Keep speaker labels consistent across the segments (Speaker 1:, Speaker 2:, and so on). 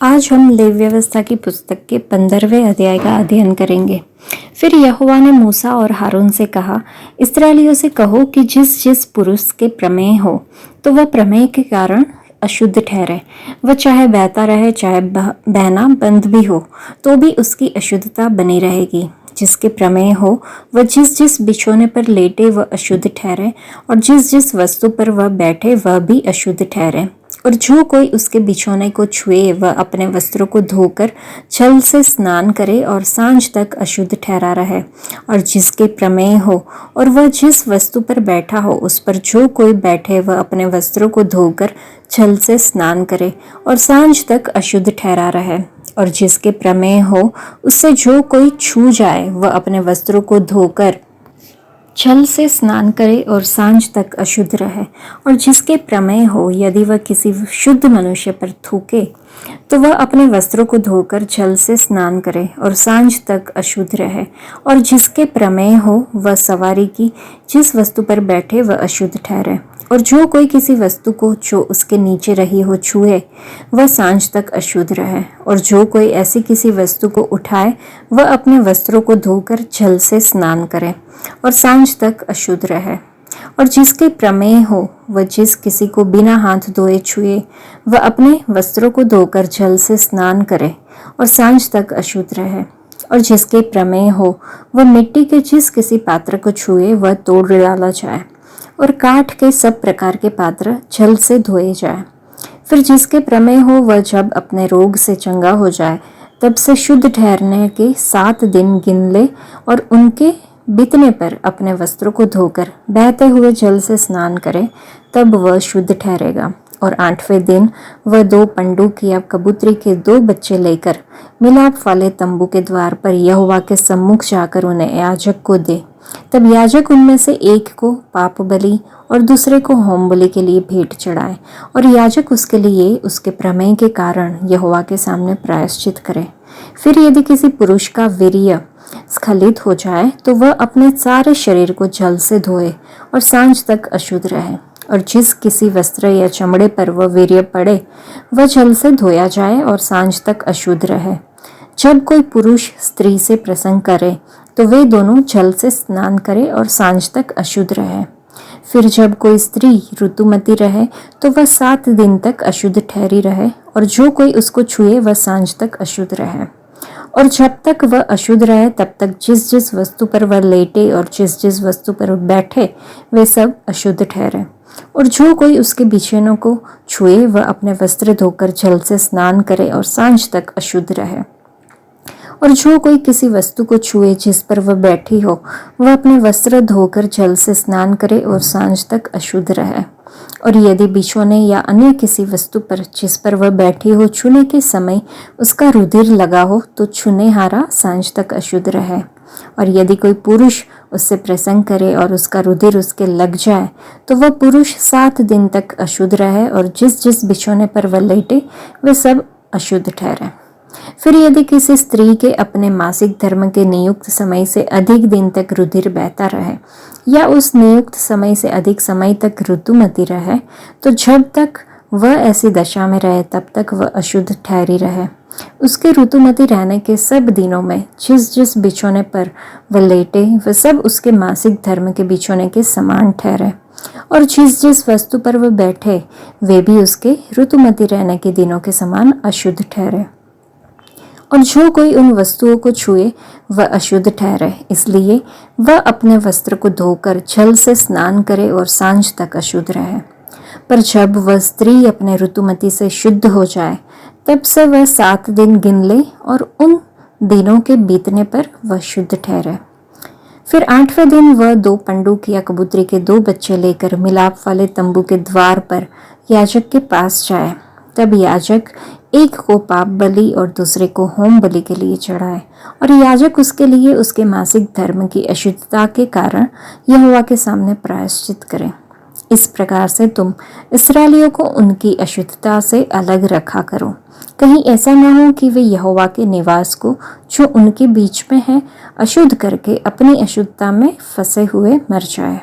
Speaker 1: आज हम लेवी व्यवस्था की पुस्तक के 15वें अध्याय का अध्ययन करेंगे। फिर यहोवा ने मूसा और हारून से कहा, इस्राएलियों से कहो कि जिस जिस पुरुष के प्रमेह हो तो वह प्रमेह के कारण अशुद्ध ठहरे। वह चाहे बहता रहे चाहे बहना बंद भी हो तो भी उसकी अशुद्धता बनी रहेगी। जिसके प्रमेह हो वह जिस जिस बिछोने पर लेटे वह अशुद्ध ठहरे, और जिस जिस वस्तु पर वह बैठे वह भी अशुद्ध ठहरे। और जो कोई उसके बिछौने को छुए वह अपने वस्त्रों को धोकर छल से स्नान करे और सांझ तक अशुद्ध ठहरा रहे। और जिसके प्रमेह हो और वह जिस वस्तु पर बैठा हो उस पर जो कोई बैठे वह अपने वस्त्रों को धोकर छल से स्नान करे और सांझ तक अशुद्ध ठहरा रहे। और जिसके प्रमेह हो उससे जो कोई छू जाए वह अपने वस्त्रों को धोकर छल से स्नान करे और सांझ तक अशुद्ध रहे। और जिसके प्रमेह हो यदि वह किसी शुद्ध मनुष्य पर थूके तो वह अपने वस्त्रों को धोकर छल से स्नान करे और सांझ तक अशुद्ध रहे। और जिसके प्रमेह हो वह सवारी की जिस वस्तु पर बैठे वह अशुद्ध ठहरे। और जो कोई किसी वस्तु को जो उसके नीचे रही हो छुए वह सांझ तक अशुद्ध रहे। और जो कोई ऐसी किसी वस्तु को उठाए वह अपने वस्त्रों को धोकर छल से स्नान करे और सांझ तक अशुद्ध रहे। और जिसके प्रमेह हो वह जिस किसी को बिना हाथ धोए छुए वह अपने वस्त्रों को धोकर छल से स्नान करे और सांझ तक अशुद्ध रहे। और जिसके प्रमेह हो वह मिट्टी के जिस किसी पात्र को छुए वह तोड़ डाला जाए और काठ के सब प्रकार के पात्र छल से धोए जाए। फिर जिसके प्रमेह हो वह जब अपने रोग से चंगा हो जाए तब से शुद्ध ठहरने के 7 दिन गिन ले और उनके बीतने पर अपने वस्त्रों को धोकर बहते हुए जल से स्नान करे, तब वह शुद्ध ठहरेगा। और 8वें दिन वह 2 पंडूक या कबूतरी के 2 बच्चे लेकर मिलाप वाले तंबू के द्वार पर यहोवा के सम्मुख जाकर उन्हें याजक को दे। तब याजक उनमें से एक को पाप बलि और दूसरे को होम बलि के लिए भेंट चढ़ाए। और याजक उसके लिए उसके प्रमेह के कारण यहोवा के सामने प्रायश्चित करे। फिर यदि किसी पुरुष का वीर्य स्खलित हो जाए तो वह अपने सारे शरीर को जल से धोए और सांझ तक अशुद्ध रहे। और जिस किसी वस्त्र या चमड़े पर वह वीर्य पड़े वह जल से धोया जाए और सांझ तक अशुद्ध रहे। जब कोई पुरुष स्त्री से प्रसंग करे तो वे दोनों जल से स्नान करे और सांझ तक अशुद्ध रहे। फिर जब कोई स्त्री ऋतुमती रहे तो वह 7 दिन तक अशुद्ध ठहरी रहे, और जो कोई उसको छुए वह सांझ तक अशुद्ध रहे। और जब तक वह अशुद्ध रहे तब तक जिस जिस वस्तु पर वह लेटे और जिस जिस वस्तु पर बैठे वे सब अशुद्ध ठहरे। और जो कोई उसके बिछौनों को छुए वह अपने वस्त्र धोकर जल से स्नान करे और सांझ तक अशुद्ध रहे। और जो कोई किसी वस्तु को छुए जिस पर वह बैठी हो वह अपने वस्त्र धोकर जल से स्नान करे और सांझ तक अशुद्ध रहे। और यदि बिछौने या अन्य किसी वस्तु पर जिस पर वह बैठी हो छूने के समय उसका रुधिर लगा हो तो छूनेहारा सांझ तक अशुद्ध रहे। और यदि कोई पुरुष उससे प्रसंग करे और उसका रुधिर उसके लग जाए तो वह पुरुष 7 दिन तक अशुद्ध रहे, और जिस जिस बिछौने पर वह लेटे वे सब अशुद्ध ठहरे। फिर यदि किसी स्त्री के अपने मासिक धर्म के नियुक्त समय से अधिक दिन तक रुधिर बहता रहे या उस नियुक्त समय से अधिक समय तक ऋतुमती रहे तो जब तक वह ऐसी दशा में रहे तब तक वह अशुद्ध ठहरी रहे। उसके ऋतुमती रहने के सब दिनों में जिस जिस बिछौने पर वह लेटे वह सब उसके मासिक धर्म के बिछौने के समान ठहरे। और जिस जिस वस्तु पर वह बैठे वे भी उसके ऋतुमती रहने के दिनों के समान अशुद्ध ठहरे। और जो कोई उन वस्तुओं को छुए वह अशुद्ध ठहरे, इसलिए वह अपने वस्त्र को धोकर छल से स्नान करे और सांझ तक अशुद्ध रहे। पर जब वह स्त्री अपने ऋतुमती से शुद्ध हो जाए तब से वह 7 दिन गिन ले और उन दिनों के बीतने पर वह शुद्ध ठहरे। फिर 8वें दिन वह 2 पंडूक या कबूतरी के 2 बच्चे लेकर मिलाप वाले तंबू के द्वार पर याजक के पास जाए। तब याजक एक को पाप बलि और दूसरे को होम बलि के लिए चढ़ाए। और याजक उसके लिए उसके मासिक धर्म की अशुद्धता के कारण यहोवा के सामने प्रायश्चित करे। इस प्रकार से तुम इस्राएलियों को उनकी अशुद्धता से अलग रखा करो, कहीं ऐसा न हो कि वे यहोवा के निवास को जो उनके बीच में है अशुद्ध करके अपनी अशुद्धता में फंसे हुए मर जाए।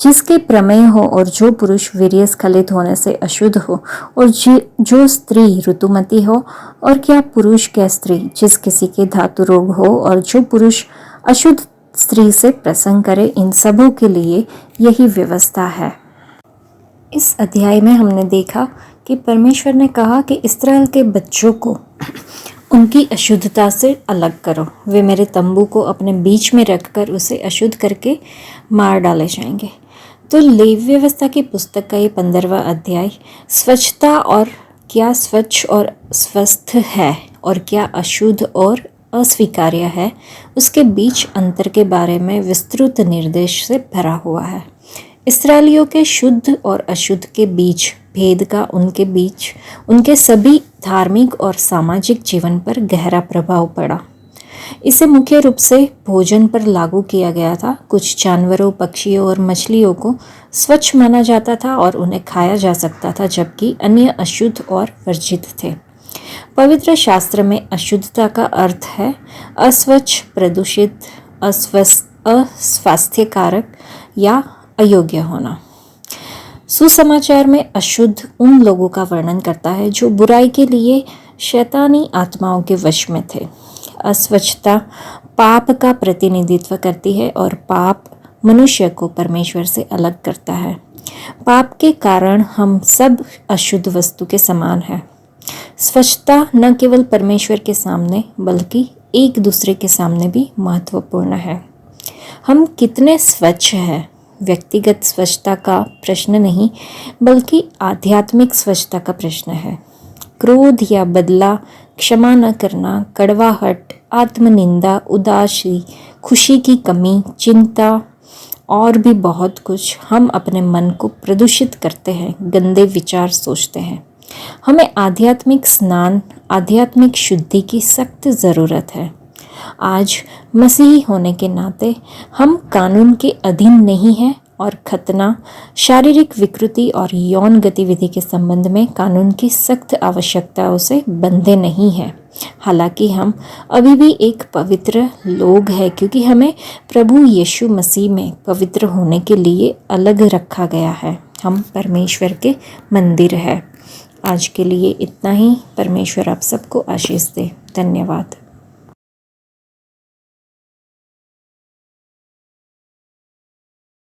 Speaker 1: जिसके प्रमेय हो और जो पुरुष वीर्य स्खलित होने से अशुद्ध हो और जो स्त्री ऋतुमती हो, और क्या पुरुष क्या स्त्री जिस किसी के धातु रोग हो, और जो पुरुष अशुद्ध स्त्री से प्रसंग करे, इन सबों के लिए यही व्यवस्था है। इस अध्याय में हमने देखा कि परमेश्वर ने कहा कि इस्राएल के बच्चों को उनकी अशुद्धता से अलग करो, वे मेरे तंबू को अपने बीच में रखकर उसे अशुद्ध करके मार डाले जाएंगे। तो लेवी व्यवस्था की पुस्तक का ये 15वां अध्याय स्वच्छता और क्या स्वच्छ और स्वस्थ है और क्या अशुद्ध और अस्वीकार्य है, उसके बीच अंतर के बारे में विस्तृत निर्देश से भरा हुआ है। इस्राएलियों के शुद्ध और अशुद्ध के बीच भेद का उनके सभी धार्मिक और सामाजिक जीवन पर गहरा प्रभाव पड़ा। इसे मुख्य रूप से भोजन पर लागू किया गया था। कुछ जानवरों, पक्षियों और मछलियों को स्वच्छ माना जाता था और उन्हें खाया जा सकता था, जबकि अन्य अशुद्ध और वर्जित थे। पवित्र शास्त्र में अशुद्धता का अर्थ है अस्वच्छ, प्रदूषित, अस्वास्थ्यकारक या अयोग्य होना। सुसमाचार में अशुद्ध उन लोगों का वर्णन करता है जो बुराई के लिए शैतानी आत्माओं के वश में थे। अस्वच्छता पाप का प्रतिनिधित्व करती है और पाप मनुष्य को परमेश्वर से अलग करता है। पाप के कारण हम सब अशुद्ध वस्तु के समान हैं। स्वच्छता न केवल परमेश्वर के सामने बल्कि एक दूसरे के सामने भी महत्वपूर्ण है। हम कितने स्वच्छ हैं, व्यक्तिगत स्वच्छता का प्रश्न नहीं बल्कि आध्यात्मिक स्वच्छता का प्रश्न है। क्रोध या बदला, क्षमा न करना, कड़वाहट, आत्मनिंदा, उदासी, खुशी की कमी, चिंता और भी बहुत कुछ, हम अपने मन को प्रदूषित करते हैं, गंदे विचार सोचते हैं। हमें आध्यात्मिक स्नान, आध्यात्मिक शुद्धि की सख्त ज़रूरत है। आज मसीही होने के नाते हम कानून के अधीन नहीं हैं और खतना, शारीरिक विकृति और यौन गतिविधि के संबंध में कानून की सख्त आवश्यकताओं से बंधे नहीं हैं। हालांकि हम अभी भी एक पवित्र लोग हैं, क्योंकि हमें प्रभु यीशु मसीह में पवित्र होने के लिए अलग रखा गया है। हम परमेश्वर के मंदिर हैं। आज के लिए इतना ही। परमेश्वर आप सबको आशीष दे। धन्यवाद।